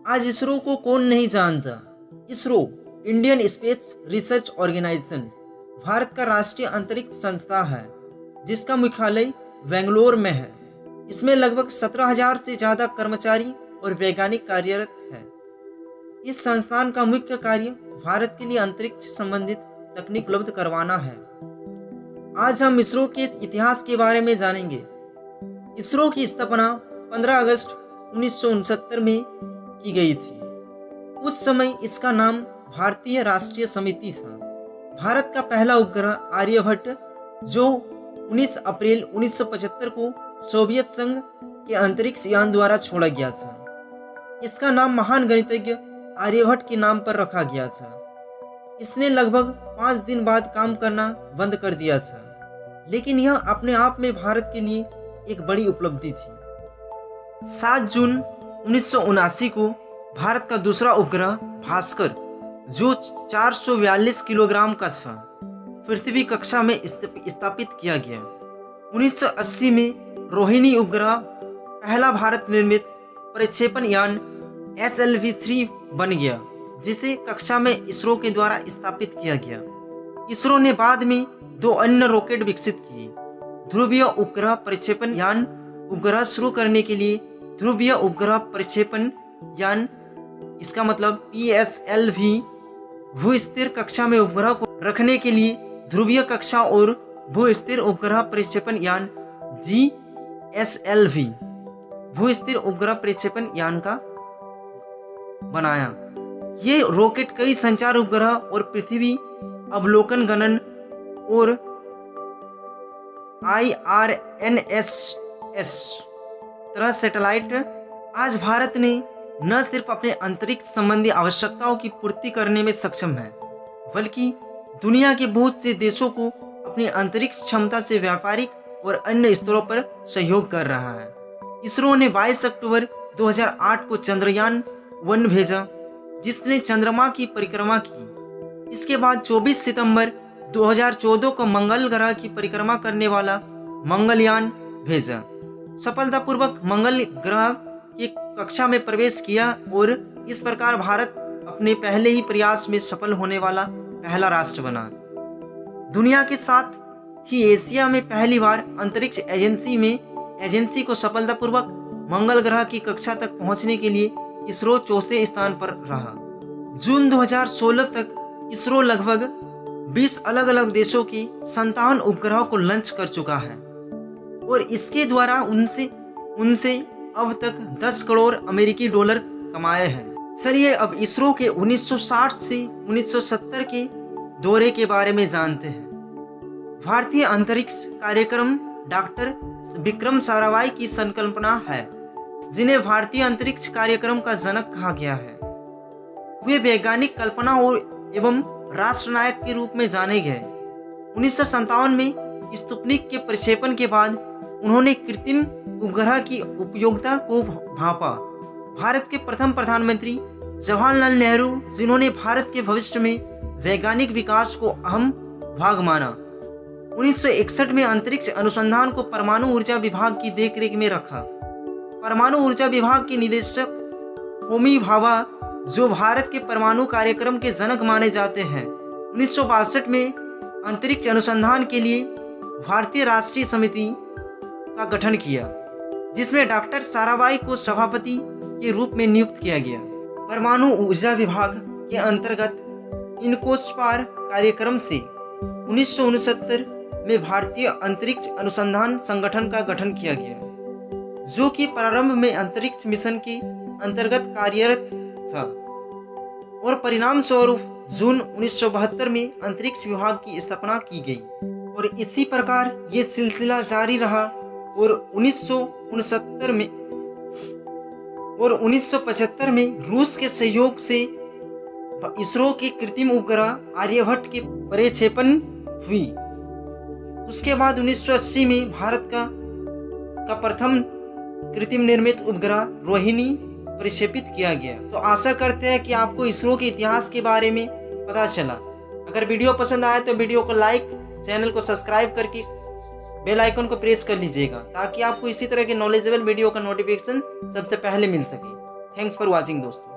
आज इसरो को कौन नहीं जानता। ISRO Indian space research organisation Bharat का राष्ट्रीय अंतरिक्ष संस्था है जिसका मुख्यालय बेंगलोर में है। इसमें लगभग 17,000 से ज़्यादा कर्मचारी और वैज्ञानिक कार्यरत हैं। इस संस्थान का मुख्य कार्य भारत के लिए अंतरिक्ष संबंधित तकनीक उपलब्ध करवाना है। आज हम इसरो के इतिहास के बारे में जानेंगे। इसरो की स्थापना 15 अगस्त 1969 में की गई थी। उस समय इसका नाम भारतीय राष्ट्रीय समिति था। भारत का पहला उपग्रह आर्यभट्ट जो 19 अप्रैल 1975 को सोवियत संघ के अंतरिक्ष यान द्वारा छोड़ा गया था। इसका नाम महान गणितज्ञ आर्यभट्ट के नाम पर रखा गया था। इसने लगभग 5 दिन बाद काम करना बंद कर दिया था, लेकिन यह अपने आप में भारत के लिए एक बड़ी उपलब्धि थी। 7 जून 1979 को भारत का दूसरा उपग्रह भास्कर जो 442 किलोग्राम का था पृथ्वी कक्षा में स्थापित किया गया। 1980 में रोहिणी उपग्रह पहला भारत निर्मित प्रक्षेपण यान SLV-3 बन गया जिसे कक्षा में इसरो के द्वारा स्थापित किया गया। इसरो ने बाद में 2 अन्य रॉकेट विकसित किए। ध्रुवीय उपग्रह प्रक्षेपण यान उपग्रह शुरू करने के लिए ध्रुवीय उपग्रह प्रक्षेपण यान इसका मतलब PSLV, भू-स्थिर कक्षा में उपग्रह को रखने के लिए ध्रुवीय कक्षा और भू-स्थिर उपग्रह प्रक्षेपण यान GSLV, भू-स्थिर उपग्रह प्रक्षेपण यान का बनाया। ये रॉकेट कई संचार उपग्रह और पृथ्वी अवलोकन गणन और IRNSS तरह सैटेलाइट। आज भारत ने न सिर्फ अपने अंतरिक्ष संबंधी आवश्यकताओं की पूर्ति करने में सक्षम है, बल्कि दुनिया के बहुत से देशों को अपनी अंतरिक्ष क्षमता से व्यापारिक और अन्य स्तरों पर सहयोग कर रहा है। इसरो ने 22 अक्टूबर 2008 को चंद्रयान 1 भेजा जिसने चंद्रमा की परिक्रमा की। इसके बाद 24 सितंबर 2014 को मंगल ग्रह की परिक्रमा करने वाला मंगलयान भेजा। सफलतापूर्वक मंगल ग्रह की कक्षा में प्रवेश किया और इस प्रकार भारत अपने पहले ही प्रयास में सफल होने वाला पहला राष्ट्र बना। दुनिया के साथ ही एशिया में पहली बार अंतरिक्ष एजेंसी को सफलतापूर्वक मंगल ग्रह की कक्षा तक पहुंचने के लिए इसरो चौथे स्थान पर रहा। जून 2016 तक इसरो लगभग 20 अलग अलग देशों की 57 उपग्रहों को लॉन्च कर चुका है और इसके द्वारा उनसे अब तक 10 करोड़ अमेरिकी डॉलर कमाए हैं। चलिए अब इसरो के 1960 से 1970 के दौरे के बारे में जानते हैं। भारतीय अंतरिक्ष कार्यक्रम डॉक्टर विक्रम साराभाई की संकल्पना है, जिन्हें भारतीय अंतरिक्ष कार्यक्रम का जनक कहा गया है। वे वैज्ञानिक कल्पना और एवं राष्ट्रनायक के रूप में जाने गए। 1957 में स्पुतनिक के प्रक्षेपण के बाद उन्होंने कृत्रिम उपग्रह की उपयोगिता को भांपा। भारत के प्रथम प्रधानमंत्री जवाहरलाल नेहरू, जिन्होंने भारत के भविष्य में वैज्ञानिक विकास को अहम भाग माना, 1961 में अंतरिक्ष अनुसंधान को परमाणु ऊर्जा विभाग की देखरेख में रखा। परमाणु ऊर्जा विभाग के निदेशक होमी भाभा, जो भारत के परमाणु कार्यक्रम के जनक माने जाते हैं, 1962 में अंतरिक्ष अनुसंधान के लिए भारतीय राष्ट्रीय समिति का गठन किया, जिसमें डॉक्टर साराभाई को सभापति के रूप में नियुक्त किया गया। परमाणु ऊर्जा विभाग के अंतर्गत इनकोस्पार कार्यक्रम से 1969 में भारतीय अंतरिक्ष अनुसंधान संगठन का गठन किया गया, जो कि प्रारंभ में अंतरिक्ष मिशन के अंतर्गत कार्यरत था और परिणाम स्वरूप जून 1972 में अंतरिक्ष विभाग की स्थापना की गई और इसी प्रकार ये सिलसिला जारी रहा और 1975 में रूस के सहयोग से इसरो के कृत्रिम उपग्रह आर्यभट्ट के प्रक्षेपण हुई। उसके बाद 1980 में भारत का प्रथम कृत्रिम निर्मित उपग्रह रोहिणी प्रक्षेपित किया गया। तो आशा करते हैं कि आपको इसरो के इतिहास के बारे में पता चला। अगर वीडियो पसंद आए तो वीडियो को लाइक, चैनल को सब्सक्राइब करके बेल आइकन को प्रेस कर लीजिएगा ताकि आपको इसी तरह के नॉलेजेबल वीडियो का नोटिफिकेशन सबसे पहले मिल सके। थैंक्स फॉर वॉचिंग दोस्तों।